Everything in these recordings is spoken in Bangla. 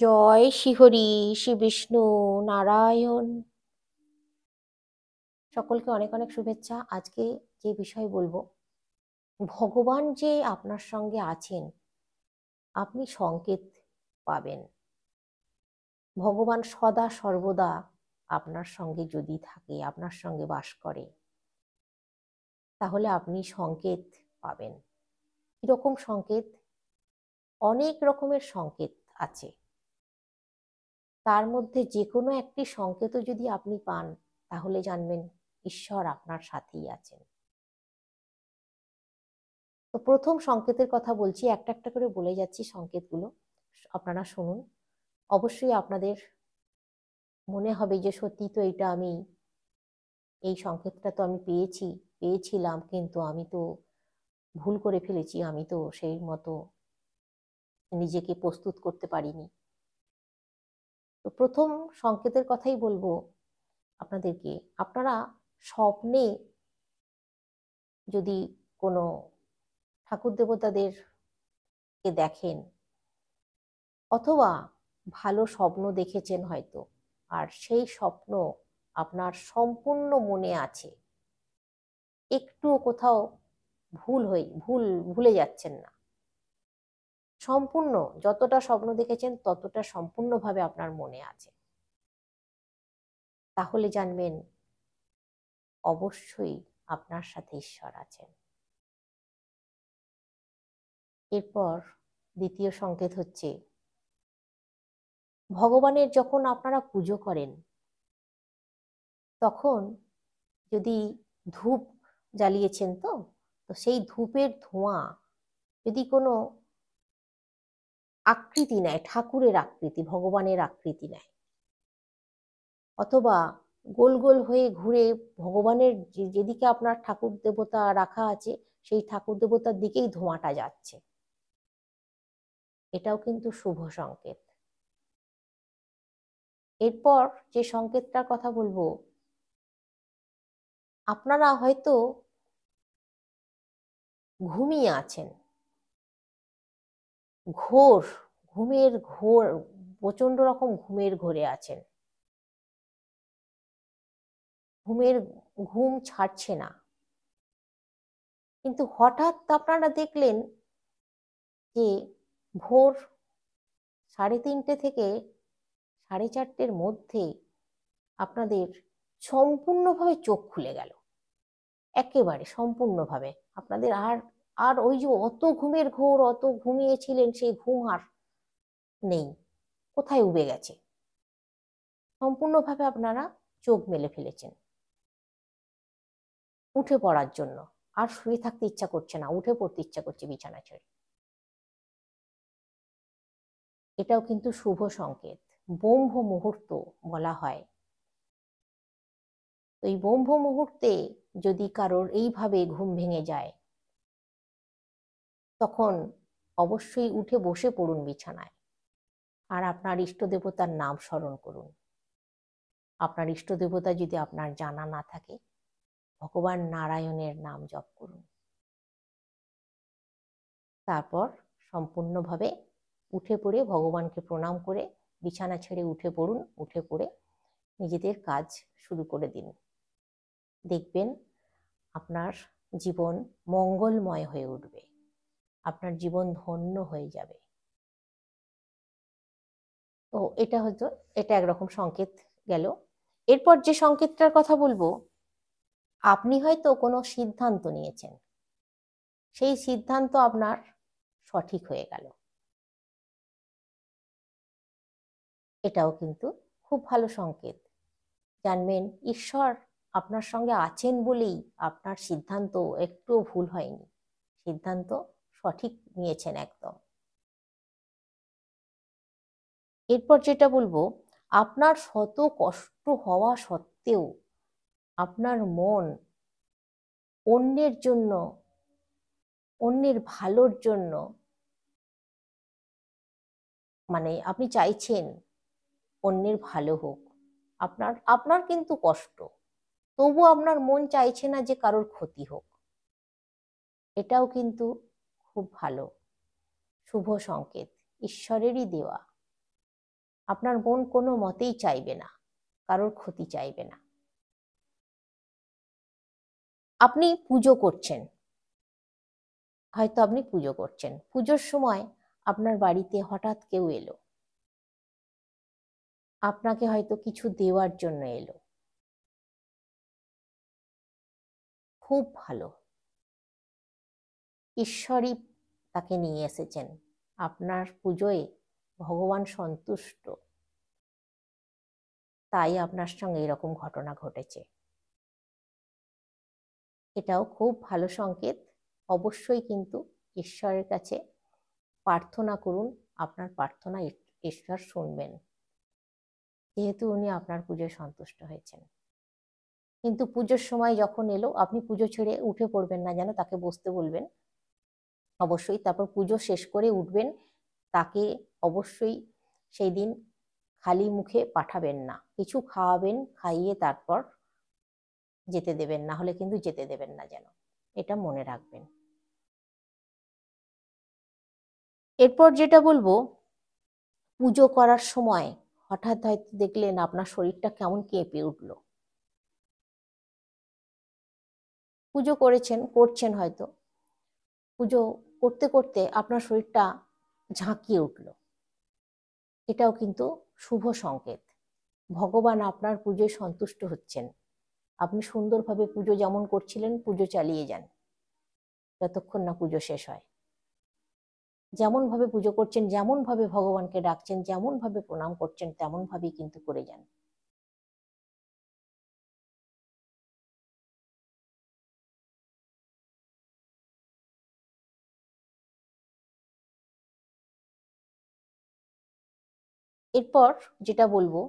জয় শ্রীহরি, শ্রী বিষ্ণু নারায়ণ। সকলকে অনেক অনেক শুভেচ্ছা। আজকে যে বিষয় বলবো, ভগবান যে আপনার সঙ্গে আছেন, আপনি সংকেত পাবেন। ভগবান সদা সর্বদা আপনার সঙ্গে যদি থাকে, আপনার সঙ্গে বাস করে, তাহলে আপনি সংকেত পাবেন। কিরকম সংকেত? অনেক রকমের সংকেত আছে। তার মধ্যে যে কোনো একটি সংকেতও যদি আপনি পান, তাহলে জানবেন ঈশ্বর আপনার সাথেই আছেন। তো প্রথম সংকেতের কথা বলছি, একটা একটা করে বলে যাচ্ছি সংকেতগুলো, আপনারা শুনুন। অবশ্যই আপনাদের মনে হবে যে সত্যি তো এটা আমি, এই সংকেতটা তো আমি পেয়েছিলাম, কিন্তু আমি তো ভুল করে ফেলেছি, আমি তো সেই মতো নিজেকে প্রস্তুত করতে পারিনি। তো প্রথম সংকেতের কথাই বলবো আপনাদেরকে। আপনারা স্বপ্নে যদি কোনো ঠাকুর দেবতাদেরকে দেখেন, অথবা ভালো স্বপ্ন দেখেছেন হয়তো, আর সেই স্বপ্ন আপনার সম্পূর্ণ মনে আছে, একটুও কোথাও ভুলে যাচ্ছেন না, সম্পূর্ণ যতটা স্বপ্ন দেখেছেন ততটা সম্পূর্ণভাবে আপনার মনে আছে, তাহলে জানবেন অবশ্যই আপনার সাথে ঈশ্বর আছেন। এরপর দ্বিতীয় সংকেত হচ্ছে, ভগবানের যখন আপনারা পুজো করেন, তখন যদি ধূপ জ্বালিয়েছেন, তো তো সেই ধূপের ধোঁয়া যদি কোনো আকৃতি নেয়, ঠাকুরের আকৃতি, ভগবানের আকৃতি নেয়, অথবা গোল গোল হয়ে ঘুরে ভগবানের যেদিকে আপনার ঠাকুর দেবতা রাখা আছে, সেই ঠাকুর দেবতার দিকেই ধোঁয়াটা যাচ্ছে, এটাও কিন্তু শুভ সংকেত। এরপর যে সংকেতটার কথা বলবো, আপনারা হয়তো ঘুমিয়ে আছেন, ঘোর ঘুমের প্রচন্ড রকম ঘুমের ঘোরে আছেন, ঘুমের ঘুম ছাড়ছে না, কিন্তু হঠাৎ আপনারা দেখলেন যে ভোর 3:30 থেকে 4:30 মধ্যে আপনাদের সম্পূর্ণভাবে চোখ খুলে গেল, একেবারে সম্পূর্ণভাবে। আপনাদের আর আর ওই যে অত ঘুমের ঘোর, অত ঘুমিয়েছিলেন, সেই ঘুম আর নেই, কোথায় উবে গেছে, সম্পূর্ণভাবে আপনারা চোখ মেলে ফেলেছেন। উঠে পড়ার জন্য আর শুয়ে থাকতে ইচ্ছা করছে না, উঠে পড়তে ইচ্ছা করছে বিছানা ছেড়ে, এটাও কিন্তু শুভ সংকেত। ব্রহ্ম মুহূর্ত বলা হয়। তো এই ব্রহ্ম মুহূর্তে যদি কারোর এইভাবে ঘুম ভেঙে যায়, তখন অবশ্যই উঠে বসে পড়ুন বিছানায়, আর আপনার ইষ্ট দেবতার নাম স্মরণ করুন। আপনার ইষ্ট দেবতা যদি আপনার জানা না থাকে, ভগবান নারায়ণের নাম জপ করুন। তারপর সম্পূর্ণভাবে উঠে পড়ে ভগবানকে প্রণাম করে বিছানা ছেড়ে উঠে পড়ুন। উঠে পড়ে নিজেদের কাজ শুরু করে দিন। দেখবেন আপনার জীবন মঙ্গলময় হয়ে উঠবে, আপনার জীবন ধন্য হয়ে যাবে। তো এটা একরকম সংকেত গেল। এরপর যে সংকেতটার কথা বলবো, আপনি হয়তো কোনো সিদ্ধান্ত নিয়েছেন, সেই সিদ্ধান্ত আপনার সঠিক হয়ে গেল, এটাও কিন্তু খুব ভালো সংকেত। জানবেন ঈশ্বর আপনার সঙ্গে আছেন বলেই আপনার সিদ্ধান্ত একটুও ভুল হয়নি, সিদ্ধান্ত সঠিক নিয়েছেন একদম। এরপর যেটা বলবো, আপনার শত কষ্ট হওয়া সত্ত্বেও আপনার মন অন্যের জন্য, অন্যের ভালোর জন্য, মানে আপনি চাইছেন অন্যের ভালো হোক, আপনার আপনার কিন্তু কষ্ট, তবু আপনার মন চাইছে না যে কারোর ক্ষতি হোক, এটাও কিন্তু খুব ভালো শুভ সংকেত, ঈশ্বরেরই দেওয়া। আপনার মন কোনো মতেই চাইবে না, কারোর ক্ষতি চাইবে না। আপনি পুজো করছেন, হয়তো আপনি পুজো করছেন, পুজোর সময় আপনার বাড়িতে হঠাৎ কেউ এলো, আপনাকে হয়তো কিছু দেওয়ার জন্য এলো। খুব ভালো, ঈশ্বরই তাকে নিয়ে এসেছেন। আপনার পুজোয় ভগবান সন্তুষ্ট, তাই আপনার সঙ্গে এরকম ঘটনা ঘটেছে। এটাও খুব ভালো সংকেত। অবশ্যই কিন্তু ঈশ্বরের কাছে প্রার্থনা করুন, আপনার প্রার্থনা ঈশ্বর শুনবেন, যেহেতু উনি আপনার পুজোয় সন্তুষ্ট হয়েছেন। কিন্তু পুজোর সময় যখন এলো, আপনি পুজো ছেড়ে উঠে পড়বেন না, যেন তাকে বসতে বলবেন অবশ্যই। তারপর পুজো শেষ করে উঠবেন, তাকে অবশ্যই সেই দিন খালি মুখে পাঠাবেন না, কিছু খাওয়াবেন, খাইয়ে তারপর যেতে দেবেন, না হলে কিন্তু যেতে দেবেন না যেন, এটা মনে রাখবেন। এরপর যেটা বলবো, পুজো করার সময় হঠাৎ হয়তো দেখলেন আপনার শরীরটা কেমন কেঁপে উঠলো। পুজো করছেন হয়তো, পুজো করতে করতে আপনার শরীরটা ঝাঁকিয়ে উঠলো, এটাও কিন্তু শুভ সংকেত। ভগবান আপনার পুজোয় সন্তুষ্ট হচ্ছেন। আপনি সুন্দরভাবে পুজো যেমন করছিলেন পুজো চালিয়ে যান, যতক্ষণ না পুজো শেষ হয়। যেমন ভাবে পুজো করছেন, যেমন ভাবে ভগবানকে ডাকছেন, যেমন ভাবে প্রণাম করছেন, তেমন ভাবেই কিন্তু করে যান। এরপর যেটা বলবো,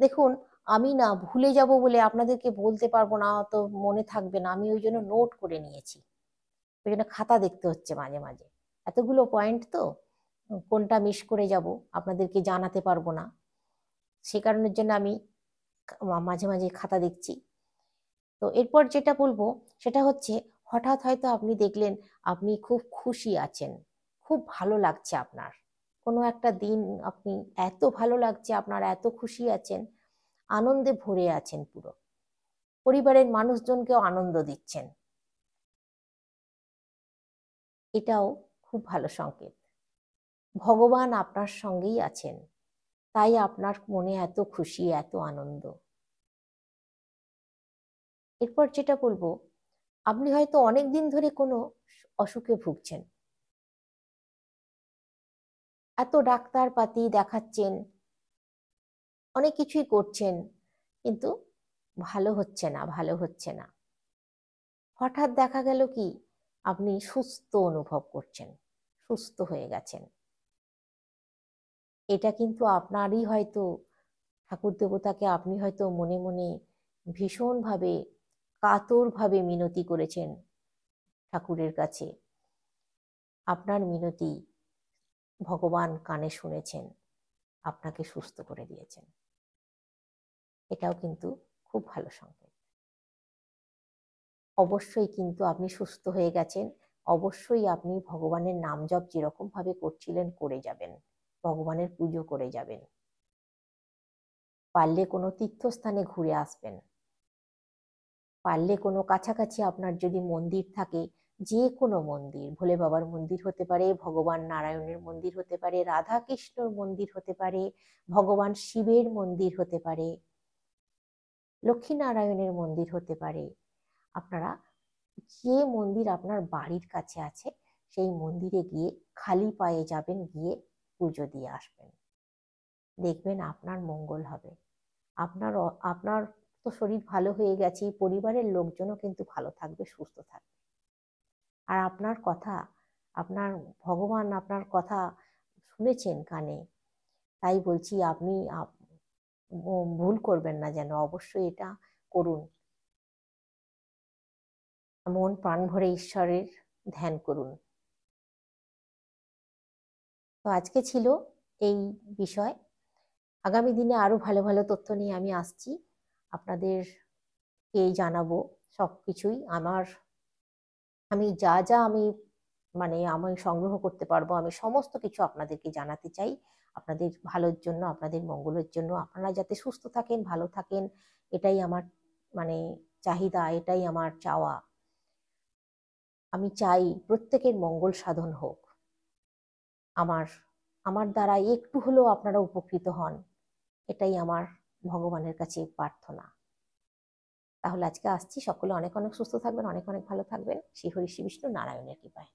দেখুন, আমি না ভুলে যাব বলে আপনাদেরকে বলতে পারবো না, তো মনে থাকবে না, আমি ওই জন্য নোট করে নিয়েছি। ওই জন্য খাতা দেখতে হচ্ছে মাঝে মাঝে, এতগুলো পয়েন্ট তো, কোনটা মিস করে যাব আপনাদেরকে জানাতে পারবো না, সে কারণের জন্য আমি মাঝে মাঝে খাতা দেখছি। তো এরপর যেটা বলবো সেটা হচ্ছে, হঠাৎ হয়তো আপনি দেখলেন আপনি খুব খুশি আছেন, খুব ভালো লাগছে আপনার, কোনো একটা দিন আপনি এত ভালো লাগছে, আপনার এত খুশি আছেন, আনন্দে ভরে আছেন পুরো, পরিবারের মানুষজনকেও আনন্দ দিচ্ছেন, এটাও খুব ভালো সংকেত। ভগবান আপনার সঙ্গেই আছেন, তাই আপনার মনে এত খুশি, এত আনন্দ। এরপর যেটা বলবো, আপনি হয়তো অনেক দিন ধরে কোনো অসুখে ভুগছেন, এত ডাক্তার পাতি দেখাচ্ছেন, অনেক কিছুই করছেন, কিন্তু ভালো হচ্ছে না, ভালো হচ্ছে না। হঠাৎ দেখা গেল কি আপনি সুস্থ অনুভব করছেন, সুস্থ হয়ে গেছেন। এটা কিন্তু আপনারই হয়তো, ঠাকুর দেবতাকে আপনি হয়তো মনে মনে ভীষণভাবে কাতরভাবে মিনতি করেছেন ঠাকুরের কাছে, আপনার মিনতি ভগবান কানে শুনেছেন, আপনাকে সুস্থ করে দিয়েছেন, এটাও কিন্তু খুব ভালো সংকেত। অবশ্যই কিন্তু আপনি সুস্থ হয়ে গেছেন, অবশ্যই আপনি ভগবানের নাম জপ যেরকম ভাবে করছিলেন করে যাবেন, ভগবানের পুজো করে যাবেন, পারলে কোনো তীর্থস্থানে ঘুরে আসবেন, পারলে কোনো কাছাকাছি আপনার যদি মন্দির থাকে, যে কোনো মন্দির, ভোলে বাবার মন্দির হতে পারে, ভগবান নারায়ণের মন্দির হতে পারে, রাধা কৃষ্ণর মন্দির হতে পারে, ভগবান শিবের মন্দির হতে পারে, লক্ষ্মী নারায়ণের মন্দির হতে পারে, আপনারা যে মন্দির আপনার বাড়ির কাছে আছে সেই মন্দিরে গিয়ে খালি পায়ে যাবেন, গিয়ে পুজো দিয়ে আসবেন, দেখবেন আপনার মঙ্গল হবে। আপনার আপনার তো শরীর ভালো হয়ে গেছে, পরিবারের লোকজনও কিন্তু ভালো থাকবে, সুস্থ থাকবে। আর আপনার কথা, আপনার ভগবান আপনার কথা শুনেছেন কানে, তাই বলছি আপনি ভুল করবেন না যেন, অবশ্যই এটা করুন, মন প্রাণ ভরে ঈশ্বরের ধ্যান করুন। তো আজকে ছিল এই বিষয়, আগামী দিনে আরো ভালো ভালো তথ্য নিয়ে আমি আসছি, আপনাদেরকে জানাবো সবকিছুই। আমি যা যা আমি মানে আমি সংগ্রহ করতে পারবো, আমি সমস্ত কিছু আপনাদেরকে জানাতে চাই, আপনাদের ভালোর জন্য, আপনাদের মঙ্গলের জন্য, আপনারা যাতে সুস্থ থাকেন, ভালো থাকেন, এটাই আমার মানে চাহিদা, এটাই আমার চাওয়া। আমি চাই প্রত্যেকের মঙ্গল সাধন হোক, আমার আমার দ্বারা একটু হলেও আপনারা উপকৃত হন, এটাই আমার ভগবানের কাছে প্রার্থনা। তাহলে আজকে আসছি, সকলে অনেক অনেক সুস্থ থাকবেন, অনেক অনেক ভালো থাকবেন, শ্রী হরি শ্রী বিষ্ণু নারায়ণের কৃপায়।